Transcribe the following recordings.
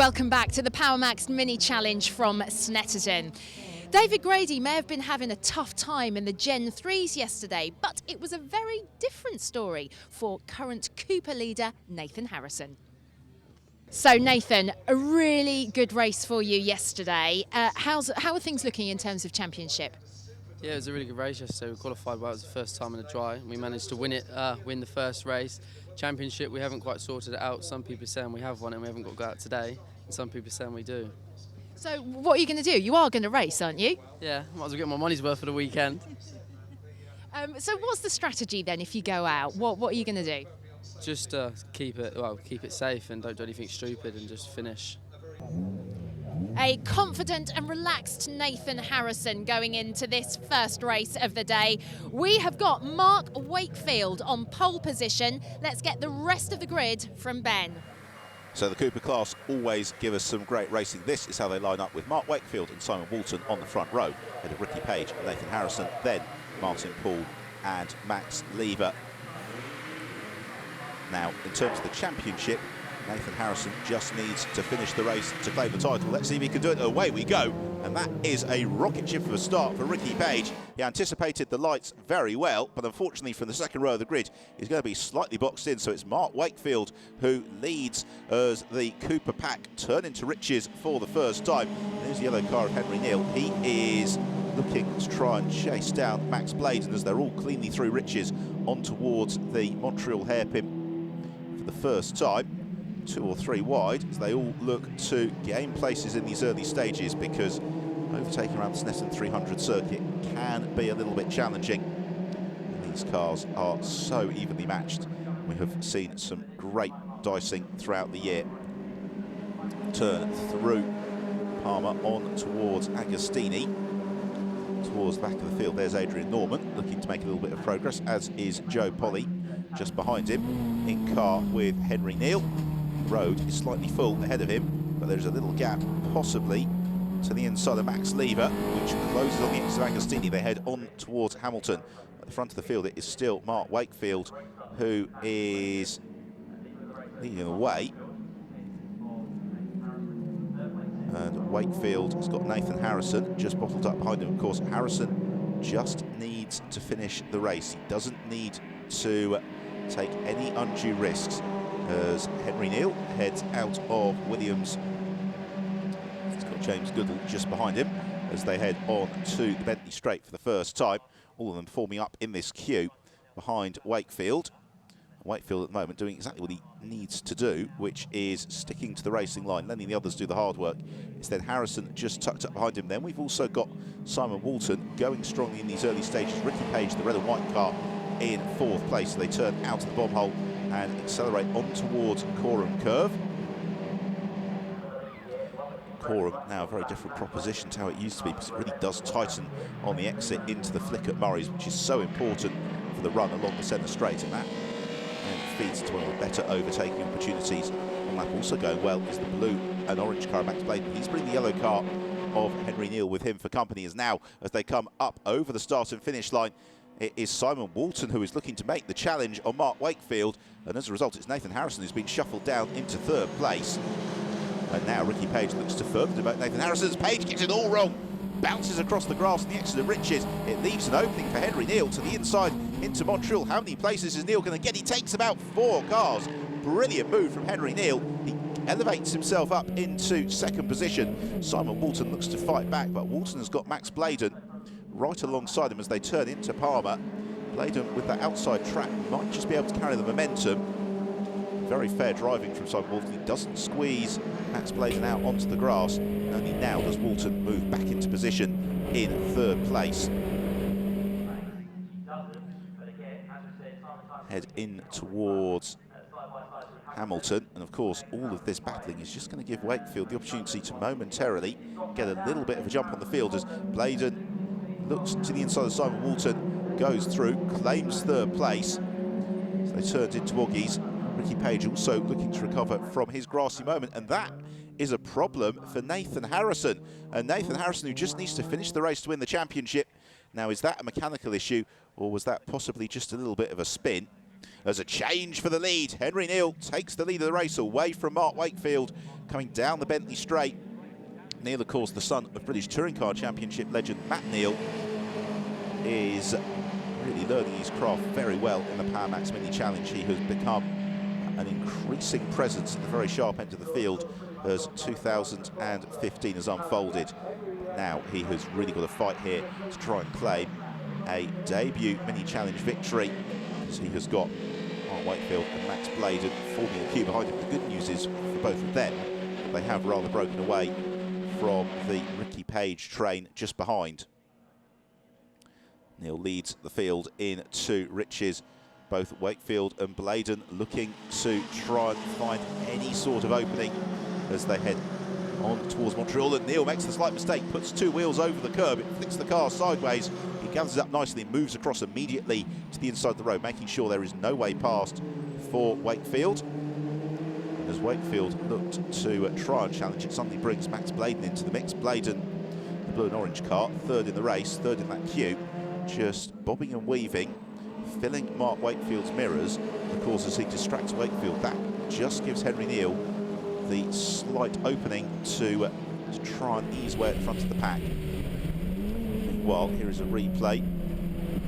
Welcome back to the Power Max Mini Challenge from Snetterton. David Grady may have been having a tough time in the Gen 3s yesterday, but it was a very different story for current Cooper leader Nathan Harrison. So Nathan, a really good race for you yesterday. How are things looking in terms of championship? Yeah, it was a really good race yesterday. We qualified well. It was the first time in a dry. We managed to win it, win the first race. Championship, we haven't quite sorted it out. Some people are saying we have won it and we haven't got to go out today. And some people are saying we do. So what are you going to do? You are going to race, aren't you? Yeah, might as well get my money's worth for the weekend. So what's the strategy then if you go out? What are you going to do? Just keep it safe and don't do anything stupid and just finish. A confident and relaxed Nathan Harrison going into this first race of the day. We have got Mark Wakefield on pole position. Let's get the rest of the grid from Ben. So the Cooper class always give us some great racing. This is how they line up with Mark Wakefield and Simon Walton on the front row, ahead of Ricky Page and Nathan Harrison, then Martin Poole and Max Lever. Now, in terms of the championship, Nathan Harrison just needs to finish the race to claim the title. Let's see if he can do it. Away we go. And that is a rocket ship of a start for Ricky Page. He anticipated the lights very well, but unfortunately from the second row of the grid, he's going to be slightly boxed in. So it's Mark Wakefield who leads as the Cooper pack turn into riches for the first time. There's the yellow car of Henry Neal. He is looking to try and chase down Max Bladen as they're all cleanly through riches on towards the Montreal hairpin for the first time. 2 or 3 wide as they all look to gain places in these early stages, because overtaking around the Snetterton 300 circuit can be a little bit challenging. And these cars are so evenly matched. We have seen some great dicing throughout the year. Turn through Palmer on towards Agostini. Towards the back of the field, there's Adrian Norman looking to make a little bit of progress, as is Joe Polly just behind him, in car with Henry Neal. Road is slightly full ahead of him, but there's a little gap possibly to the inside of Max Lever, which closes on the exit of Agostini. They head on towards Hamilton. At the front of the field, it is still Mark Wakefield who is leading the way. And Wakefield has got Nathan Harrison just bottled up behind him. Of course, Harrison just needs to finish the race. He doesn't need to take any undue risks, as Henry Neal heads out of Williams. He's got James Goodall just behind him as they head on to the Bentley Straight for the first time. All of them forming up in this queue behind Wakefield. Wakefield at the moment doing exactly what he needs to do, which is sticking to the racing line, letting the others do the hard work. It's then Harrison just tucked up behind him. Then we've also got Simon Walton going strongly in these early stages. Ricky Page, the red and white car, in 4th place. So they turn out of the bomb hole and accelerate on towards Coram Curve. Coram now a very different proposition to how it used to be, because it really does tighten on the exit into the flick at Murray's, which is so important for the run along the centre straight, and that feeds to one of the better overtaking opportunities on lap. Also going well is the blue and orange car of Max Bladen. He's bringing the yellow car of Henry Neal with him for company, as now as they come up over the start and finish line, it is Simon Walton who is looking to make the challenge on Mark Wakefield, and as a result it's Nathan Harrison who's been shuffled down into 3rd place. And now Ricky Page looks to further demote Nathan Harrison's. Page gets it all wrong, bounces across the grass in the exit of riches. It leaves an opening for Henry Neal to the inside into Montreal. How many places is Neal going to get? He takes about 4 cars. Brilliant move from Henry Neal. He elevates himself up into 2nd position. Simon Walton looks to fight back, but Walton has got Max Bladen right alongside him as they turn into Palmer. Bladen with that outside track might just be able to carry the momentum. Very fair driving from Simon Walton. He doesn't squeeze Max Bladen out onto the grass. Only now does Walton move back into position in 3rd place. Head in towards Hamilton, and of course all of this battling is just going to give Wakefield the opportunity to momentarily get a little bit of a jump on the field, as Bladen looks to the inside of Simon Walton, goes through, claims 3rd place. So they turned into Oggies. Ricky Page also looking to recover from his grassy moment, and that is a problem for Nathan Harrison. And Nathan Harrison, who just needs to finish the race to win the championship. Now, is that a mechanical issue, or was that possibly just a little bit of a spin? There's a change for the lead. Henry Neal takes the lead of the race away from Mark Wakefield, coming down the Bentley Straight. Neal, of course, the son of British Touring Car Championship legend Matt Neal, is really learning his craft very well in the Power Max Mini Challenge. He has become an increasing presence at the very sharp end of the field as 2015 has unfolded. Now he has really got a fight here to try and claim a debut Mini Challenge victory, as he has got Mark Wakefield and Max Bladen forming a queue behind him. The good news is for both of them, they have rather broken away from the Ricky Page train just behind. Neal leads the field into riches. Both Wakefield and Bladen looking to try and find any sort of opening as they head on towards Montreal. And Neal makes the slight mistake, puts two wheels over the curb, it flicks the car sideways. He gathers up nicely and moves across immediately to the inside of the road, making sure there is no way past for Wakefield. And as Wakefield looked to try and challenge, it suddenly brings Max Bladen into the mix. Bladen, the blue and orange car, third in the race, third in that queue, just bobbing and weaving, filling Mark Wakefield's mirrors. Of course, as he distracts Wakefield, that just gives Henry Neal the slight opening to try and ease way at the front of the pack. Meanwhile, here is a replay.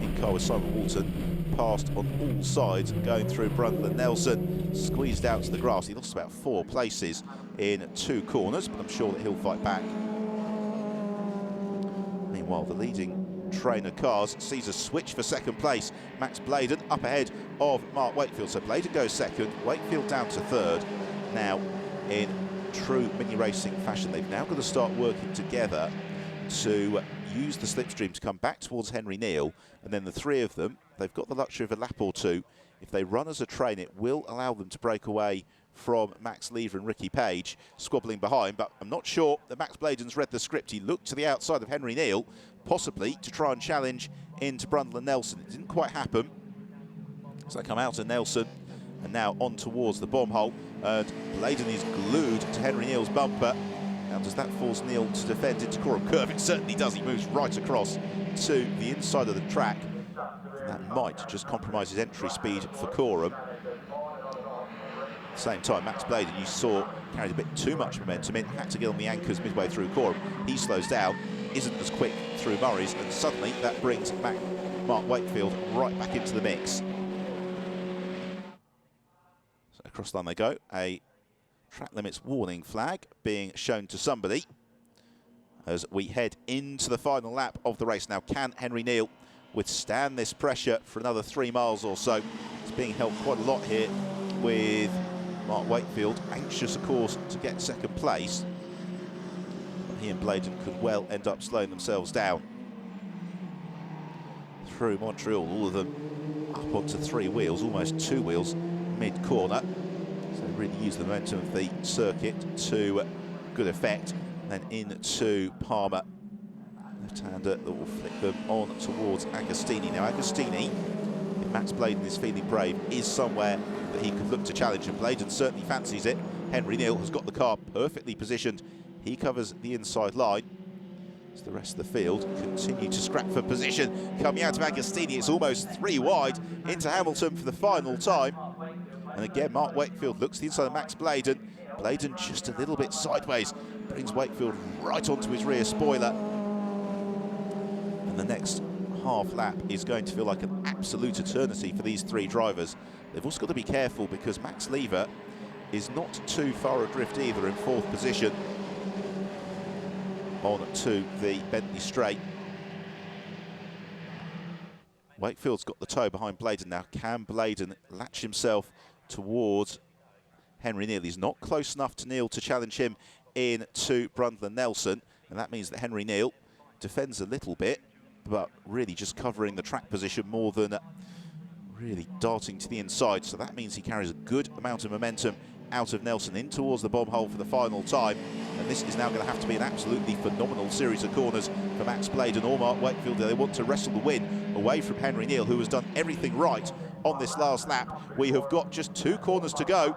In car with Simon Walton, passed on all sides, going through Brundle and Nelson, squeezed out to the grass. He lost about 4 places in 2 corners, but I'm sure that he'll fight back. Meanwhile, the leading train of cars sees a switch for second place. Max Bladen up ahead of Mark Wakefield. So Bladen goes second, Wakefield down to third. Now, in true mini racing fashion, they've now got to start working together to use the slipstream to come back towards Henry Neal, and then the three of them, they've got the luxury of a lap or two. If they run as a train, it will allow them to break away from Max Lever and Ricky Page squabbling behind, but I'm not sure that Max Bladen's read the script. He looked to the outside of Henry Neal, possibly to try and challenge into Brundle and Nelson. It didn't quite happen, so they come out of Nelson and now on towards the bomb hole, and Bladen is glued to Henry Neal's bumper. Now, does that force Neal to defend into Coram Curve? It certainly does. He moves right across to the inside of the track. And that might just compromise his entry speed for Coram. At the same time, Max Bladen, you saw, carried a bit too much momentum in, had to get on the anchors midway through Coram. He slows down, isn't as quick through Murray's, and suddenly that brings back Mark Wakefield right back into the mix. So across the line they go. A track limits warning flag being shown to somebody as we head into the final lap of the race. Now, can Henry Neal withstand this pressure for another 3 miles or so? It's being helped quite a lot here with Mark Wakefield, anxious, of course, to get second place. But he and Bladen could well end up slowing themselves down. Through Montreal, all of them up onto 3 wheels, almost 2 wheels mid-corner. So really use the momentum of the circuit to good effect. Then into Palmer, left-hander that will flick them on towards Agostini. Now Agostini, if Max Bladen is feeling brave, is somewhere that he could look to challenge, and Bladen certainly fancies it. Henry Neal has got the car perfectly positioned. He covers the inside line. As the rest of the field continue to scrap for position. Coming out of Agostini, it's almost 3 wide into Hamilton for the final time. And again, Mark Wakefield looks to the inside of Max Bladen. Bladen just a little bit sideways, brings Wakefield right onto his rear spoiler. And the next half lap is going to feel like an absolute eternity for these 3 drivers. They've also got to be careful because Max Lever is not too far adrift either, in 4th position on to the Bentley Straight. Wakefield's got the toe behind Bladen now. Can Bladen latch himself towards Henry Neal? He's not close enough to Neal to challenge him into Brundle and Nelson, and that means that Henry Neal defends a little bit, but really just covering the track position more than really darting to the inside. So that means he carries a good amount of momentum out of Nelson in towards the bomb hole for the final time. And this is now going to have to be an absolutely phenomenal series of corners for Max Bladen or Mark Wakefield. They want to wrestle the win away from Henry Neal, who has done everything right on this last lap. We have got just 2 corners to go,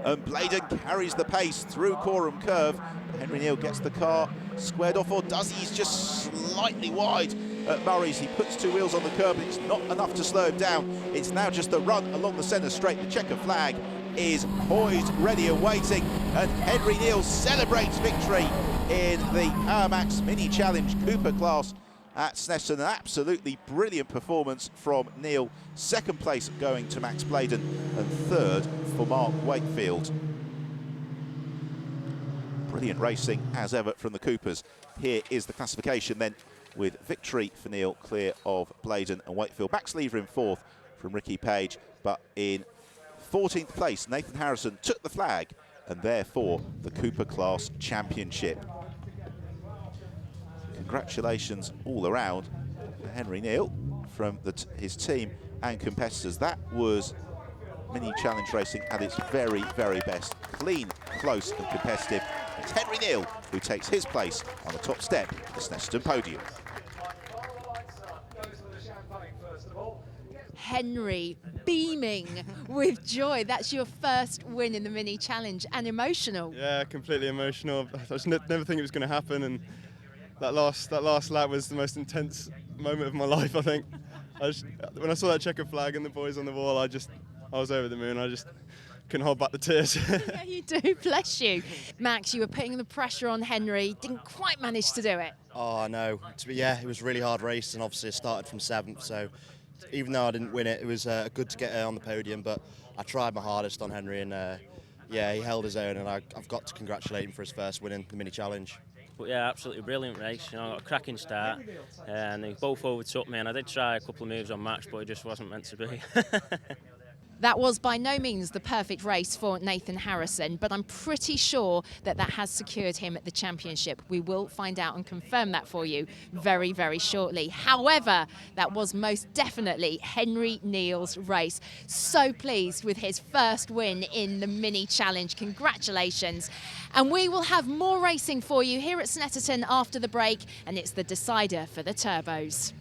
and Bladen carries the pace through Coram Curve. Henry Neal gets the car squared off, or does he? He's just slightly wide at Murray's. He puts two wheels on the curb, and it's not enough to slow him down. It's now just the run along the centre straight. The checker flag is poised, ready and waiting, and Henry Neal celebrates victory in the Power Max Mini Challenge Cooper class at Snetterton. An absolutely brilliant performance from Neal. Second place going to Max Bladen, and third for Mark Wakefield. Brilliant racing as ever from the Coopers. Here is the classification then, with victory for Neal, clear of Bladen and Wakefield. Max Lever in fourth from Ricky Page, but in 14th place Nathan Harrison took the flag, and therefore the Cooper class championship. Congratulations all around to Henry Neal from his team and competitors. That was Mini Challenge racing at its very, very best. Clean, close and competitive. It's Henry Neal who takes his place on the top step of the Snetterton podium. Henry beaming with joy. That's your first win in the Mini Challenge, and emotional. Yeah, completely emotional. I just never think it was going to happen, and that last lap was the most intense moment of my life, I think. When I saw that checker flag and the boys on the wall, I was over the moon. I just couldn't hold back the tears. Yeah, you do, bless you. Max, you were putting the pressure on Henry, didn't quite manage to do it. Oh, no. Yeah, it was a really hard race, and obviously I started from 7th, so even though I didn't win it, it was good to get on the podium, but I tried my hardest on Henry, and yeah, he held his own, and I've got to congratulate him for his first win in the Mini Challenge. But yeah, absolutely brilliant race. You know, I got a cracking start, and they both overtook me, and I did try a couple of moves on Max, but it just wasn't meant to be. That was by no means the perfect race for Nathan Harrison, but I'm pretty sure that has secured him at the championship. We will find out and confirm that for you very, very shortly. However, that was most definitely Henry Neal's race. So pleased with his first win in the Mini Challenge. Congratulations. And we will have more racing for you here at Snetterton after the break, and it's the decider for the turbos.